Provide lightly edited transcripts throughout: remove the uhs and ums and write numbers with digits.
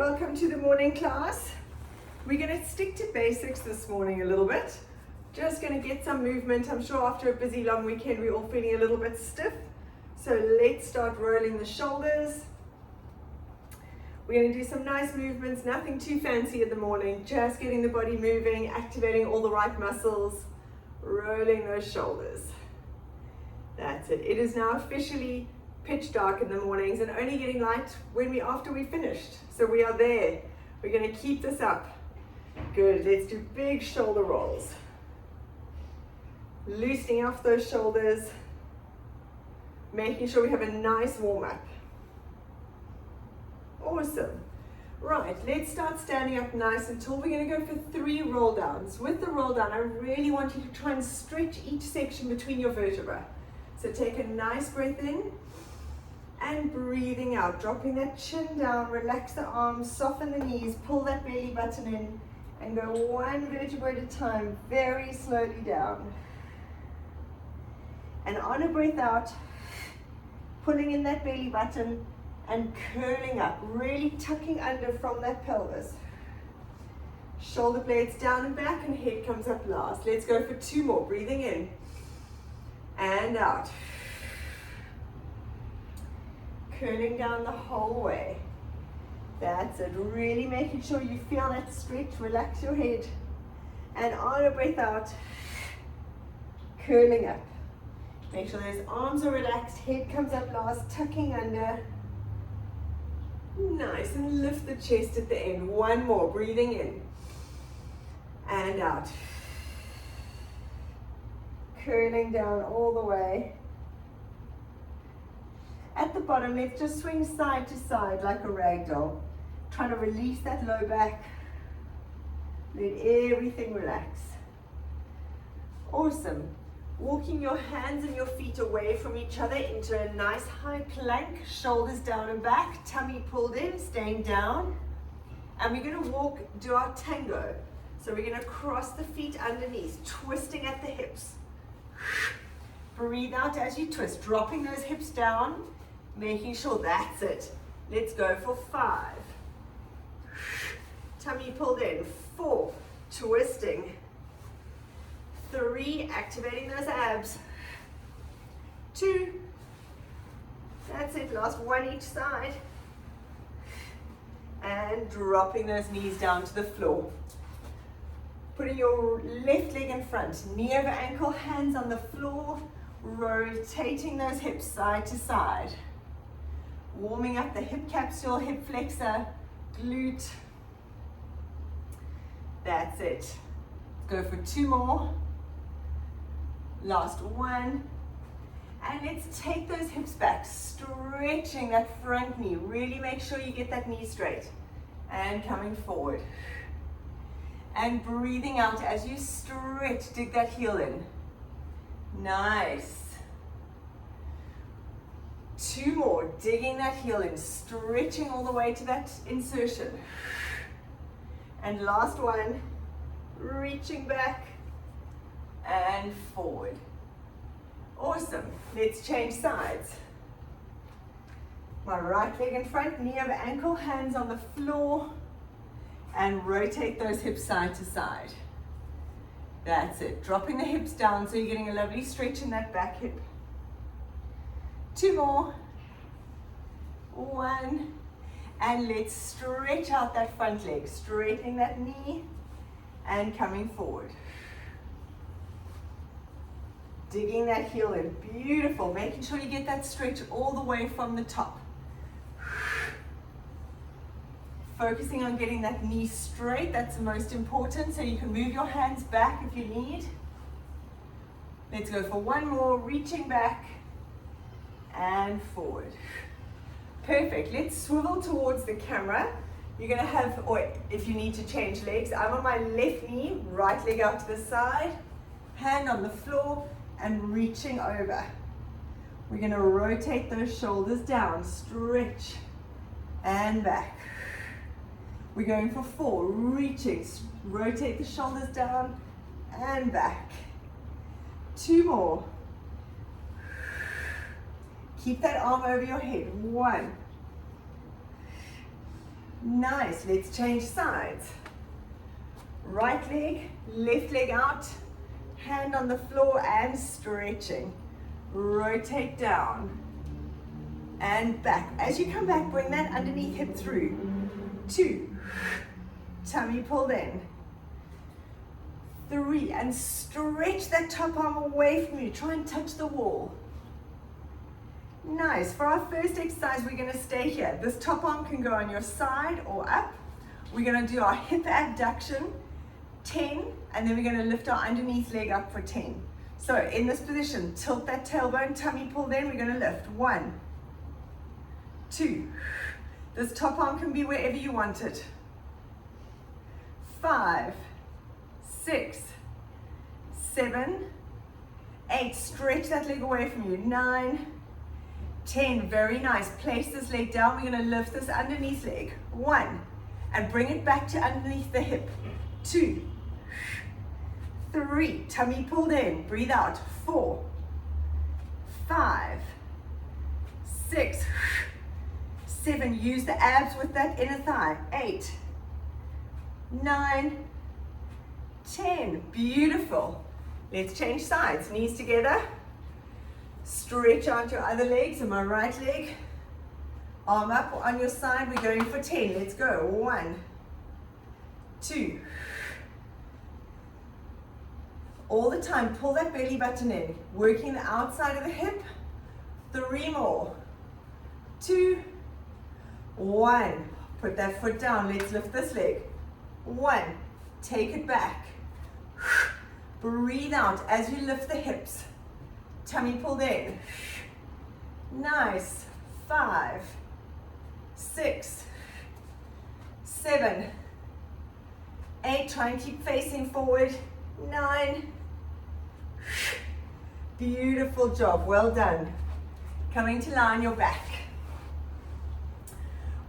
Welcome to the morning class. We're going to stick to basics this morning a little bit. Just going to get some movement. I'm sure after a busy long weekend we're all feeling a little bit stiff. So let's start rolling the shoulders. We're going to do some nice movements, nothing too fancy in the morning, just getting the body moving, activating all the right muscles, rolling those shoulders. That's it. It is now officially pitch dark in the mornings and only getting light after we finished. So we are there. We're going to keep this up. Good. Let's do big shoulder rolls. Loosening off those shoulders. Making sure we have a nice warm up. Awesome. Right, let's start standing up nice and tall. We're going to go for 3 roll downs. With the roll down, I really want you to try and stretch each section between your vertebrae. So take a nice breath in and breathing out, dropping that chin down, relax the arms, soften the knees, pull that belly button in and go 1 vertebra at a time, very slowly down. And on a breath out, pulling in that belly button and curling up, really tucking under from that pelvis. Shoulder blades down and back and head comes up last. Let's go for 2 more, breathing in and out. Curling down the whole way. That's it, really making sure you feel that stretch, relax your head. And on a breath out, curling up. Make sure those arms are relaxed, head comes up last, tucking under. Nice, and lift the chest at the end. 1 more, breathing in and out. Curling down all the way. At the bottom, let's just swing side to side like a rag doll. Trying to release that low back. Let everything relax. Awesome. Walking your hands and your feet away from each other into a nice high plank, shoulders down and back, tummy pulled in, staying down. And we're going to do our tango. So we're going to cross the feet underneath, twisting at the hips. Breathe out as you twist, dropping those hips down, making sure that's it. Let's go for 5. Tummy pulled in. 4, twisting. 3, activating those abs. 2, that's it, last 1 each side. And dropping those knees down to the floor. Putting your left leg in front, knee over ankle, hands on the floor, rotating those hips side to side. Warming up the hip capsule, hip flexor, glute. That's it. Go for 2 more. Last 1. And let's take those hips back, stretching that front knee. Really make sure you get that knee straight. And coming forward. And breathing out as you stretch, dig that heel in. Nice. 2 more, digging that heel in, stretching all the way to that insertion. And last 1, reaching back and forward. Awesome. Let's change sides. My right leg in front, knee over ankle, hands on the floor, and rotate those hips side to side. That's it. Dropping the hips down so you're getting a lovely stretch in that back hip. 2 more. 1. And let's stretch out that front leg, straightening that knee and coming forward. Digging that heel in. Beautiful. Making sure you get that stretch all the way from the top. Focusing on getting that knee straight, that's the most important, so you can move your hands back if you need. Let's go for 1 more, reaching back and forward. Perfect. Let's swivel towards the camera. You're going to have, or if you need to change legs, I'm on my left knee, right leg out to the side, hand on the floor and reaching over. We're going to rotate those shoulders down, stretch and back. We're going for 4, reaching, rotate the shoulders down and back. 2 more. Keep that arm over your head. 1. Nice, let's change sides. Right leg, left leg out, hand on the floor and stretching. Rotate down and back. As you come back, bring that underneath hip through. 2, tummy pulled in. 3, and stretch that top arm away from you. Try and touch the wall. Nice. For our first exercise, we're going to stay here. This top arm can go on your side or up. We're going to do our hip abduction, 10, and then we're going to lift our underneath leg up for 10. So in this position, tilt that tailbone, tummy pulled in. We're going to lift. 1, 2. This top arm can be wherever you want it. 5, 6, 7, 8. Stretch that leg away from you. 9, 10. Very nice. Place this leg down. We're going to lift this underneath leg. 1, and bring it back to underneath the hip. 2, 3. Tummy pulled in. Breathe out. 4, 5, 6, 7. Use the abs with that inner thigh. 8, 9, 10. Beautiful. Let's change sides. Knees together. Stretch out your other legs. And my right leg, arm up on your side. We're going for 10. Let's go. 1, 2. All the time, pull that belly button in. Working the outside of the hip. 3 more. 2, 1. Put that foot down. Let's lift this leg. 1. Take it back. Breathe out as you lift the hips. Tummy pulled in. Nice. 5, 6, 7, 8. Try and keep facing forward. 9. Beautiful job. Well done. Coming to lie on your back.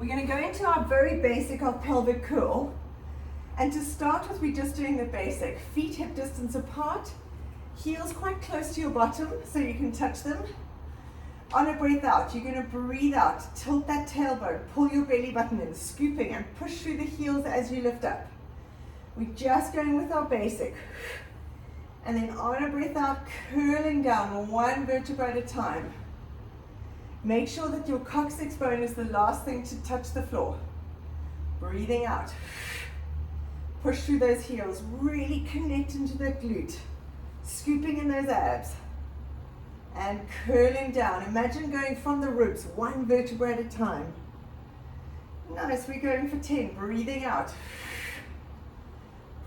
We're going to go into our very basic of pelvic curl. And to start with, we're just doing the basic. Feet hip distance apart, heels quite close to your bottom so you can touch them. On a breath out, you're going to breathe out, tilt that tailbone, pull your belly button in, scooping and push through the heels as you lift up. We're just going with our basic. And then on a breath out, curling down 1 vertebra at a time. Make sure that your coccyx bone is the last thing to touch the floor. Breathing out. Push through those heels, really connect into that glute. Scooping in those abs. And curling down. Imagine going from the ribs, 1 vertebra at a time. Nice, we're going for 10. Breathing out.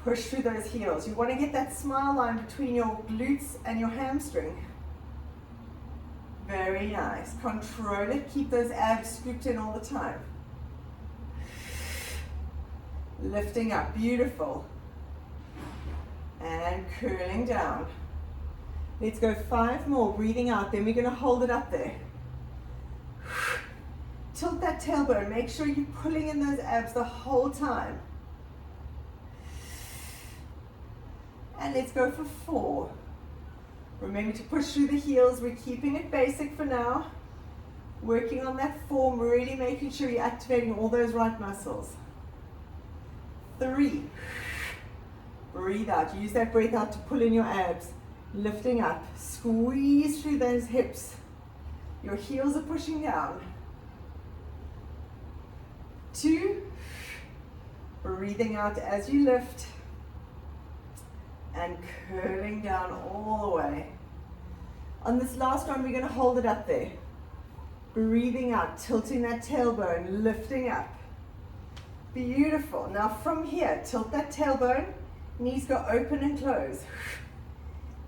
Push through those heels. You want to get that smile line between your glutes and your hamstring. Very nice. Control it. Keep those abs scooped in all the time. Lifting up, beautiful. And curling down. Let's go 5 more, breathing out, then we're going to hold it up there. Tilt that tailbone, make sure you're pulling in those abs the whole time. And let's go for 4. Remember to push through the heels, we're keeping it basic for now. Working on that form, really making sure you're activating all those right muscles. 3. Breathe out. Use that breath out to pull in your abs. Lifting up. Squeeze through those hips. Your heels are pushing down. 2. Breathing out as you lift. And curling down all the way. On this last one, we're going to hold it up there. Breathing out, tilting that tailbone, lifting up. Beautiful. Now from here, tilt that tailbone, knees go open and close.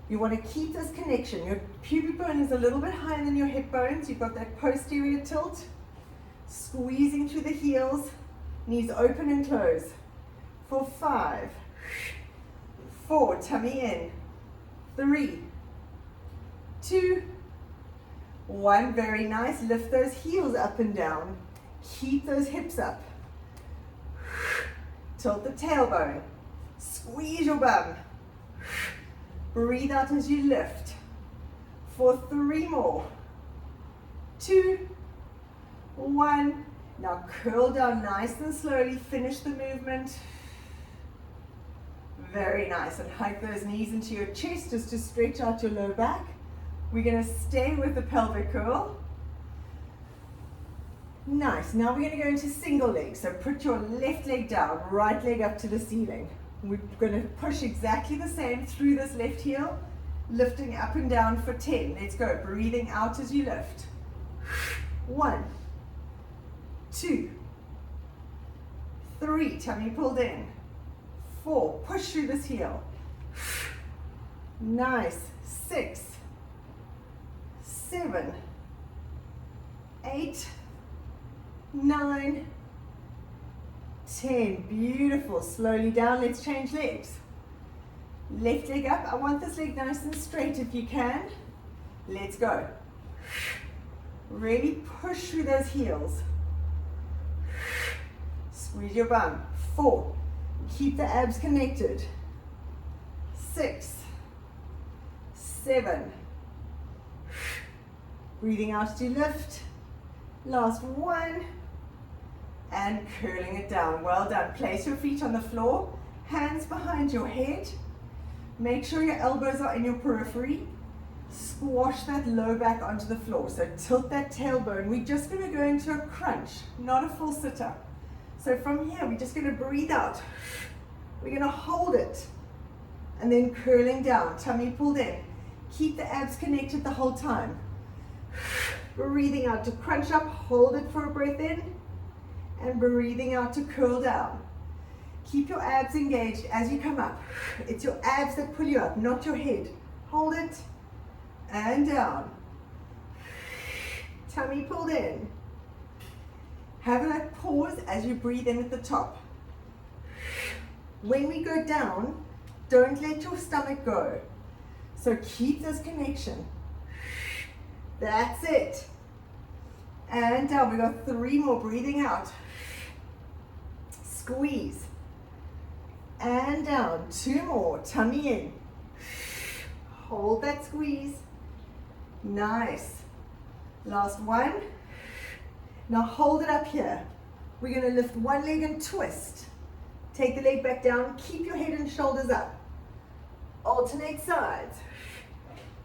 You want to keep this connection. Your pubic bone is a little bit higher than your hip bones. You've got that posterior tilt. Squeezing through the heels, knees open and close. For 5, 4, tummy in. 3, 2, 1. Very nice. Lift those heels up and down. Keep those hips up. Tilt the tailbone. Squeeze your bum. Breathe out as you lift. For 3 more. 2, 1. Now curl down nice and slowly, finish the movement. Very nice, and hug those knees into your chest just to stretch out your low back. We're going to stay with the pelvic curl. Nice, now we're going to go into single leg. So put your left leg down, right leg up to the ceiling. We're going to push exactly the same through this left heel, lifting up and down for 10. Let's go, breathing out as you lift. 1, 2, 3, tummy pulled in. 4, push through this heel. Nice, 6, 7, 8, 9, 10. Beautiful. Slowly down. Let's change legs. Left leg up. I want this leg nice and straight if you can. Let's go. Really push through those heels. Squeeze your bum. 4. Keep the abs connected. 6, 7. Breathing out as you lift. Last 1. And curling it down. Well done. Place your feet on the floor. Hands behind your head. Make sure your elbows are in your periphery. Squash that low back onto the floor. So tilt that tailbone. We're just going to go into a crunch, not a full sit-up. So from here, we're just going to breathe out. We're going to hold it. And then curling down. Tummy pulled in. Keep the abs connected the whole time. Breathing out to crunch up. Hold it for a breath in. And breathing out to curl down. Keep your abs engaged as you come up. It's your abs that pull you up, not your head. Hold it. And down. Tummy pulled in. Have that pause as you breathe in at the top. When we go down, don't let your stomach go. So keep this connection. That's it. And down. We got 3 more. Breathing out. Squeeze. And down. 2 more. Tummy in. Hold that squeeze. Nice. Last 1. Now hold it up here. We're going to lift one leg and twist. Take the leg back down. Keep your head and shoulders up. Alternate sides.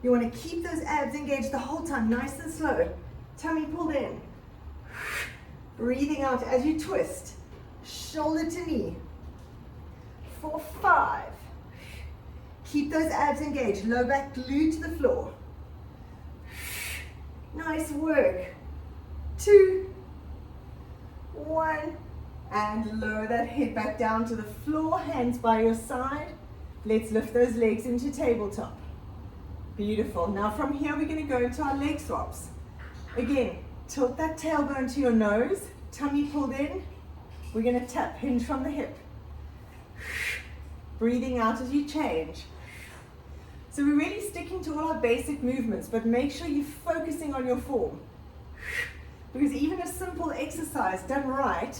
You want to keep those abs engaged the whole time, nice and slow. Tummy pulled in. Breathing out as you twist. Shoulder to knee. For 5. Keep those abs engaged. Low back glued to the floor. Nice work. 2, 1. And lower that head back down to the floor. Hands by your side. Let's lift those legs into tabletop. Beautiful. Now from here we're going to go into our leg swaps. Again, tilt that tailbone to your nose. Tummy pulled in. We're going to tap, hinge from the hip. Breathing out as you change. So we're really sticking to all our basic movements, but make sure you're focusing on your form. Because even a simple exercise done right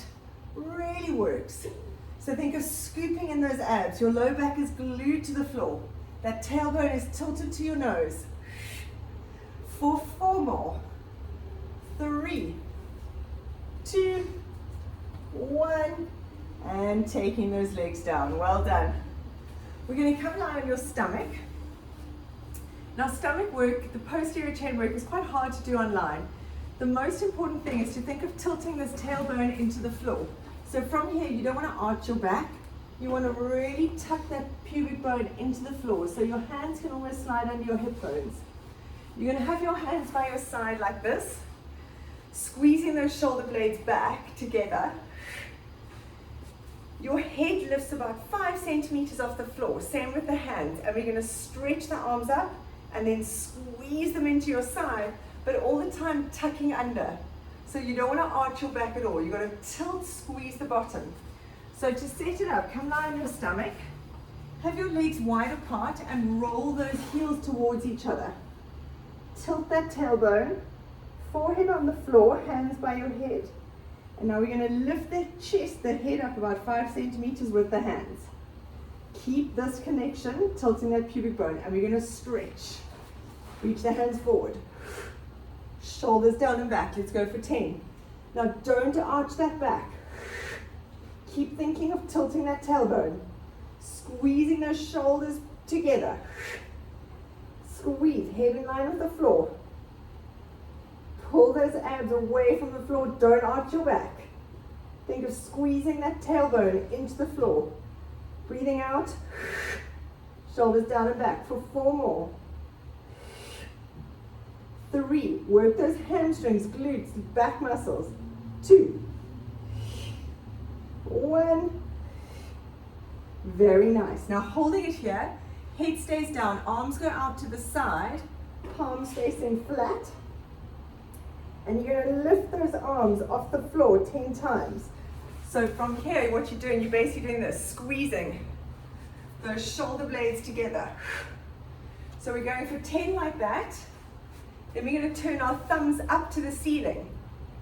really works. So think of scooping in those abs. Your low back is glued to the floor. That tailbone is tilted to your nose. For 4 more. 3, 2, 1. And taking those legs down. Well done. We're going to come lie on your stomach. Now stomach work, the posterior chain work is quite hard to do online. The most important thing is to think of tilting this tailbone into the floor. So from here, you don't want to arch your back. You want to really tuck that pubic bone into the floor so your hands can almost slide under your hip bones. You're going to have your hands by your side like this, squeezing those shoulder blades back together. Your head lifts about 5 centimeters off the floor, same with the hands, and we're going to stretch the arms up and then squeeze them into your side, but all the time tucking under. So you don't want to arch your back at all. You've got to tilt, squeeze the bottom. So to set it up, come lie on your stomach, have your legs wide apart and roll those heels towards each other. Tilt that tailbone, forehead on the floor, hands by your head. And now we're going to lift the chest, the head up about 5 centimeters with the hands. Keep this connection, tilting that pubic bone, and we're going to stretch. Reach the hands forward. Shoulders down and back. Let's go for 10, Now don't arch that back. Keep thinking of tilting that tailbone. Squeezing those shoulders together. Squeeze, head in line with the floor. Pull those abs away from the floor, don't arch your back. Think of squeezing that tailbone into the floor. Breathing out, shoulders down and back for 4 more. 3, work those hamstrings, glutes, back muscles. 2, 1. Very nice. Now holding it here, head stays down, arms go out to the side, palms facing flat. And you're going to lift those arms off the floor 10 times. So from here, what you're doing, you're basically doing this, squeezing those shoulder blades together. So we're going for 10 like that. Then we're going to turn our thumbs up to the ceiling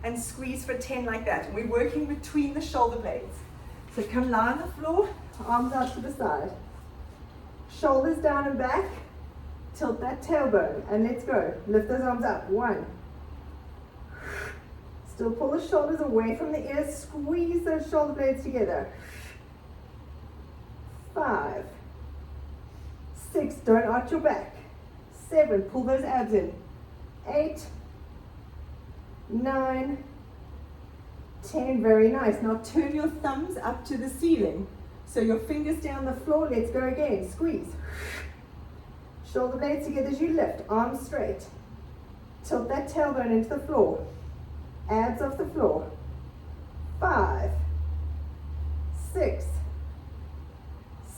and squeeze for 10 like that. And we're working between the shoulder blades. So come lie on the floor, arms out to the side. Shoulders down and back. Tilt that tailbone and let's go. Lift those arms up. 1. Still pull the shoulders away from the ears. Squeeze those shoulder blades together. 5. 6. Don't arch your back. 7. Pull those abs in. 8. 9. 10. Very nice. Now turn your thumbs up to the ceiling. So your fingers down the floor. Let's go again. Squeeze. Shoulder blades together as you lift. Arms straight. Tilt that tailbone into the floor. Abs off the floor. 5. 6.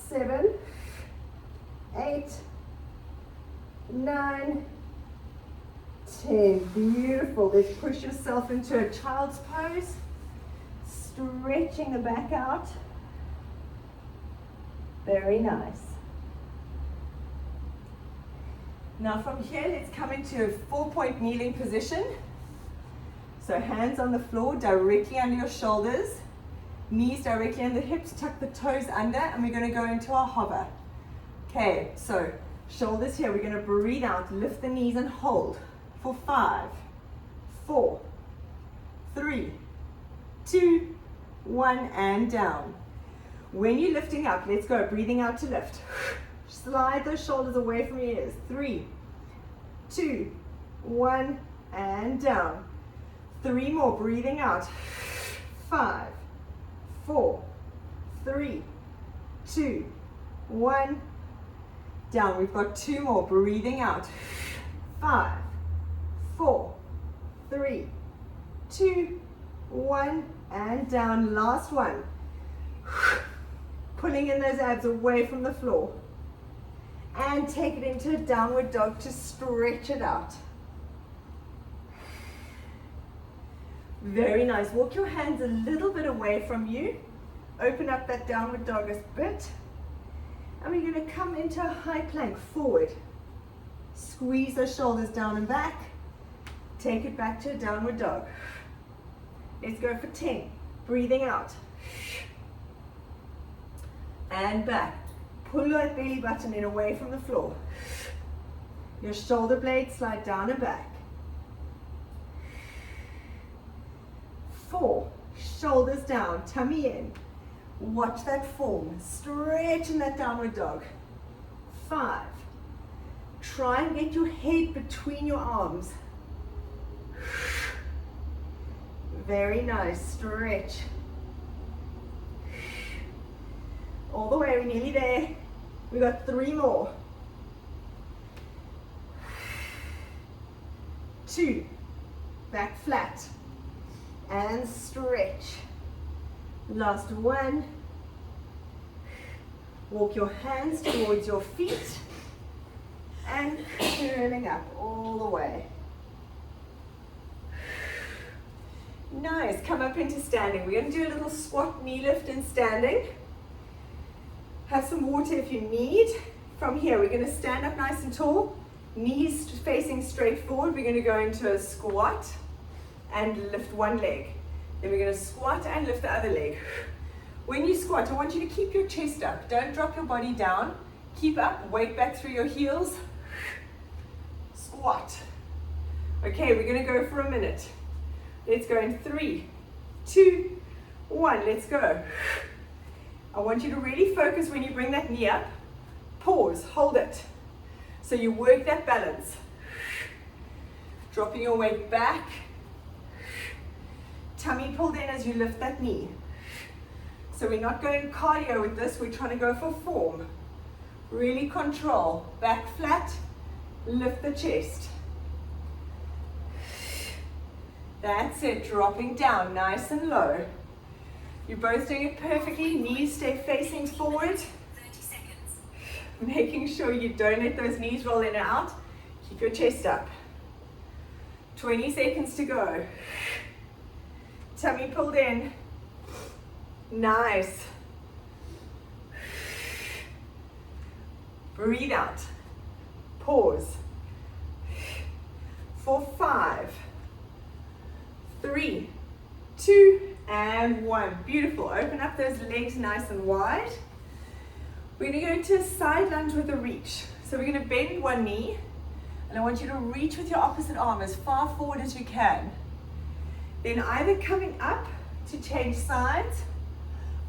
7. 8. 9. 10. Beautiful. Let's push yourself into a child's pose. Stretching the back out. Very nice. Now from here, let's come into a 4-point kneeling position. So hands on the floor, directly under your shoulders. Knees directly under the hips, tuck the toes under, and we're going to go into our hover. Okay, so shoulders here, we're going to breathe out, lift the knees and hold for 5, 4, 3, 2, 1, and down. When you're lifting up, let's go, breathing out to lift. Slide those shoulders away from your ears. 3, 2, 1, and down. 3 more, breathing out. 5, 4, 3, 2, 1, down. We've got 2 more, breathing out. 5, 4, 3, 2, 1, and down. Last one. Pulling in those abs away from the floor. And take it into a downward dog to stretch it out. Very nice. Walk your hands a little bit away from you. Open up that downward dog a bit. And we're going to come into a high plank forward. Squeeze those shoulders down and back. Take it back to a downward dog. Let's go for 10. Breathing out. And back. Pull that belly button in away from the floor. Your shoulder blades slide down and back. 4, shoulders down, tummy in. Watch that form. Stretch in that downward dog. 5. Try and get your head between your arms. Very nice. Stretch. All the way, we're nearly there. We got 3 more. 2. Back flat. And stretch. Last one. Walk your hands towards your feet. And curling up all the way. Nice. Come up into standing. We're going to do a little squat knee lift in standing. Have some water if you need. From here, we're going to stand up nice and tall. Knees facing straight forward. We're going to go into a squat and lift one leg. Then we're going to squat and lift the other leg. When you squat, I want you to keep your chest up. Don't drop your body down. Keep up, weight back through your heels. Squat. Okay, we're going to go for a minute. Let's go in 3, 2, 1. Let's go. I want you to really focus when you bring that knee up. Pause, hold it. So you work that balance. Dropping your weight back. Tummy pulled in as you lift that knee. So we're not going cardio with this, we're trying to go for form. Really control. Back flat, lift the chest. That's it, dropping down nice and low. You're both doing it perfectly. Knees stay facing forward. 30 seconds. Making sure you don't let those knees roll in and out. Keep your chest up. 20 seconds to go. Tummy pulled in. Nice. Breathe out. Pause. For 5, 3, 2, and 1. Beautiful. Open up those legs nice and wide. We're going to go into a side lunge with a reach. So we're going to bend one knee, and I want you to reach with your opposite arm as far forward as you can. Then either coming up to change sides,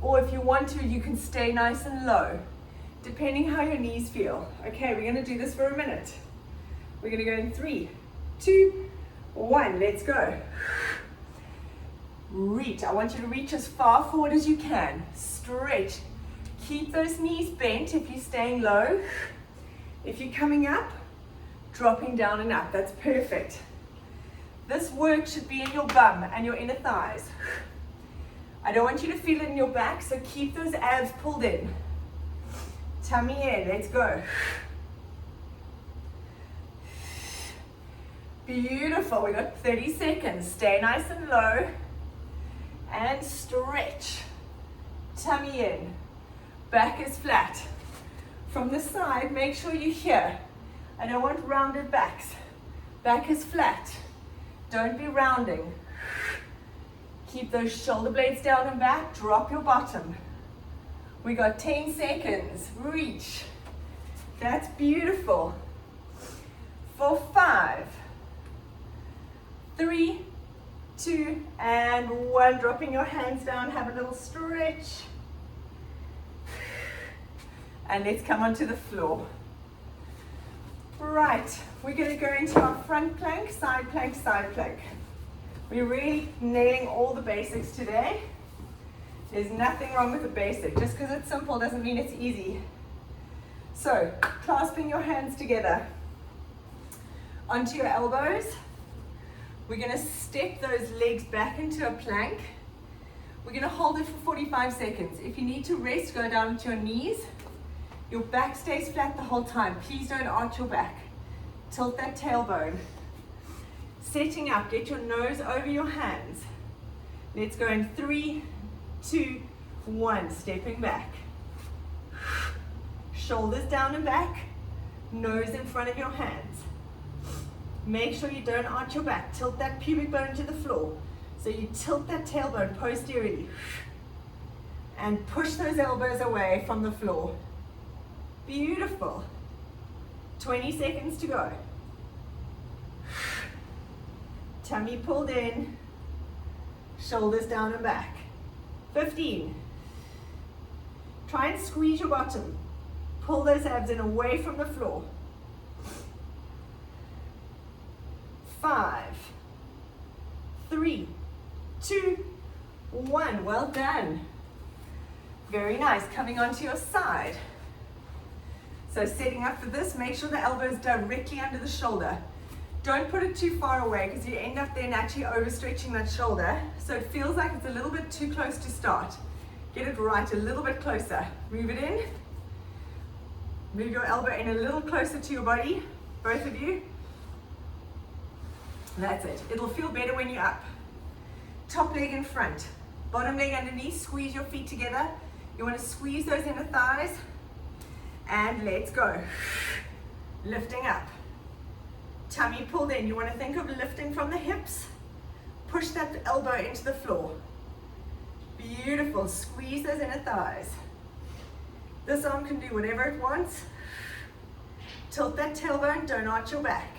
or if you want to, you can stay nice and low, depending how your knees feel. Okay, we're going to do this for a minute. We're going to go in 3, 2, 1. Let's go. Reach. I want you to reach as far forward as you can. Stretch. Keep those knees bent if you're staying low. If you're coming up, dropping down and up. That's perfect. This work should be in your bum and your inner thighs. I don't want you to feel it in your back, so keep those abs pulled in. Tummy in. Let's go. Beautiful. We got 30 seconds. Stay nice and low. And stretch. Tummy in. Back is flat. From the side, make sure you're here. I don't want rounded backs. Back is flat. Don't be rounding. Keep those shoulder blades down and back. Drop your bottom. We got 10 seconds. Reach. That's beautiful. For 5, 3, 2, and 1. Dropping your hands down. Have a little stretch. And let's come onto the floor. Right, we're going to go into our front plank, side plank, side plank. We're really nailing all the basics today. There's nothing wrong with the basic. Just because it's simple doesn't mean it's easy. So, clasping your hands together onto your elbows. We're going to step those legs back into a plank. We're going to hold it for 45 seconds. If you need to rest, go down to your knees. Your back stays flat the whole time. Please don't arch your back. Tilt that tailbone. Setting up, get your nose over your hands. Let's go in 3, 2, 1. Stepping back. Shoulders down and back. Nose in front of your hands. Make sure you don't arch your back. Tilt that pubic bone to the floor. So you tilt that tailbone posteriorly. And push those elbows away from the floor. Beautiful. 20 seconds to go. Tummy pulled in. Shoulders down and back. 15. Try and squeeze your bottom. Pull those abs in away from the floor. 5, 3, 2, 1. Well done. Very nice. Coming onto your side. So setting up for this, make sure the elbow is directly under the shoulder. Don't put it too far away because you end up then actually overstretching that shoulder. So it feels like it's a little bit too close to start. Get it right a little bit closer. Move it in. Move your elbow in a little closer to your body, both of you. That's it. It'll feel better when you're up. Top leg in front. Bottom leg underneath. Squeeze your feet together. You want to squeeze those inner thighs. And let's go. Lifting up. Tummy pulled in. You want to think of lifting from the hips. Push that elbow into the floor. Beautiful. Squeeze those inner thighs. This arm can do whatever it wants. Tilt that tailbone. Don't arch your back.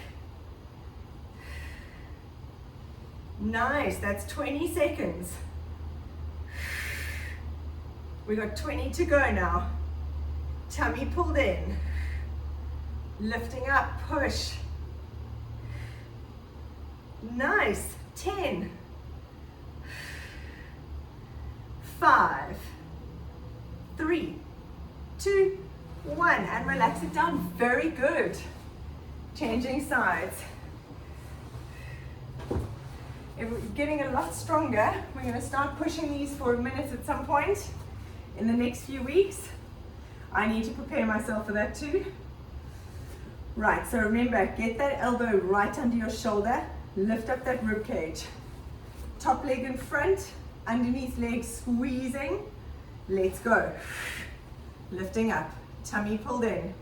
Nice, that's 20 seconds. We got 20 to go now. Tummy pulled in. Lifting up, push. Nice, 10. 5, 3, 2, 1, and relax it down. Very good. Changing sides. If we're getting a lot stronger, we're going to start pushing these for a minute at some point in the next few weeks. I need to prepare myself for that too. Right, so remember, get that elbow right under your shoulder, lift up that rib cage. Top leg in front, underneath leg squeezing. Let's go. Lifting up, tummy pulled in.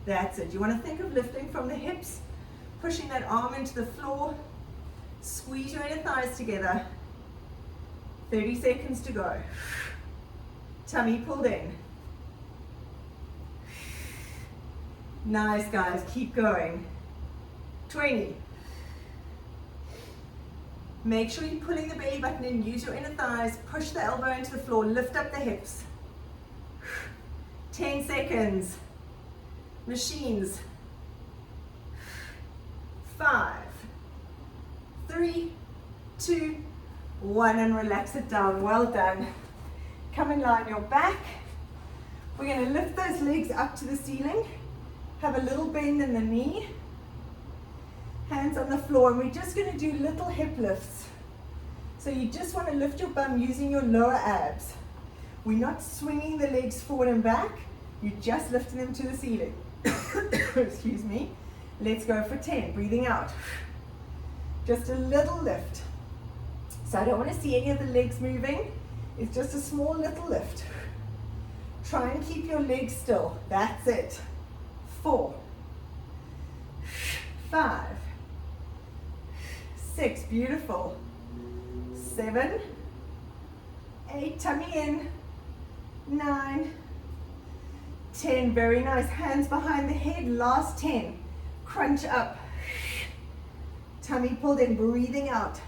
That's it. You want to think of lifting from the hips, pushing that arm into the floor. Squeeze your inner thighs together. 30 seconds to go. Tummy pulled in. Nice, guys. Keep going. 20. Make sure you're pulling the belly button in. Use your inner thighs. Push the elbow into the floor. Lift up the hips. 10 seconds. Machines. 5, 3, 2, 1, and relax it down. Well done. Come and lie on your back. We're going to lift those legs up to the ceiling. Have a little bend in the knee. Hands on the floor, and we're just going to do little hip lifts. So you just want to lift your bum using your lower abs. We're not swinging the legs forward and back. You're just lifting them to the ceiling. Excuse me. Let's go for 10. Breathing out. Just a little lift. So I don't want to see any of the legs moving. It's just a small little lift. Try and keep your legs still. That's it. 4, 5, 6. Beautiful. 7, 8. Tummy in. 9, 10. Very nice. Hands behind the head. Last 10. Crunch up. Tummy pulled in. Breathing out.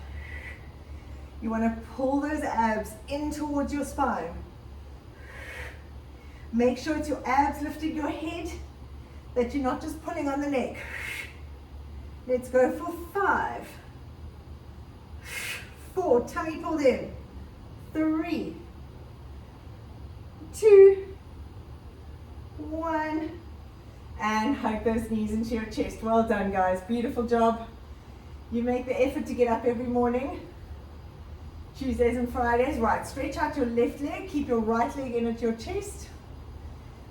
You want to pull those abs in towards your spine. Make sure it's your abs lifting your head, that you're not just pulling on the neck. Let's go for 5, 4. Tummy pulled in. 3, 2, 1. And hug those knees into your chest. Well done, guys. Beautiful job. You make the effort to get up every morning. Tuesdays and Fridays. Right, stretch out your left leg. Keep your right leg in at your chest.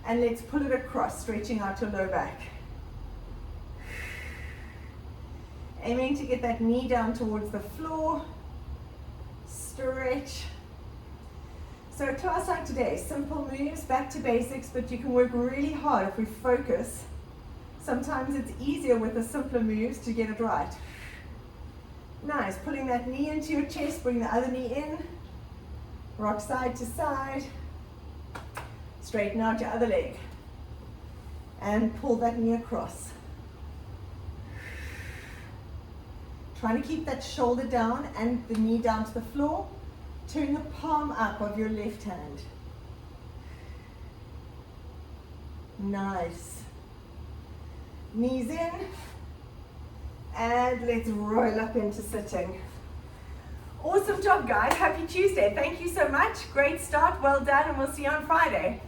And let's pull it across, stretching out your low back. Aiming to get that knee down towards the floor. Stretch. So a class like today, simple moves, back to basics, but you can work really hard if we focus. Sometimes it's easier with the simpler moves to get it right. Nice, pulling that knee into your chest, bring the other knee in. Rock side to side. Straighten out your other leg. And pull that knee across. Trying to keep that shoulder down and the knee down to the floor. Turn the palm up of your left hand. Nice. Knees in. And let's roll up into sitting. Awesome job, guys. Happy Tuesday. Thank you so much. Great start. Well done. And we'll see you on Friday.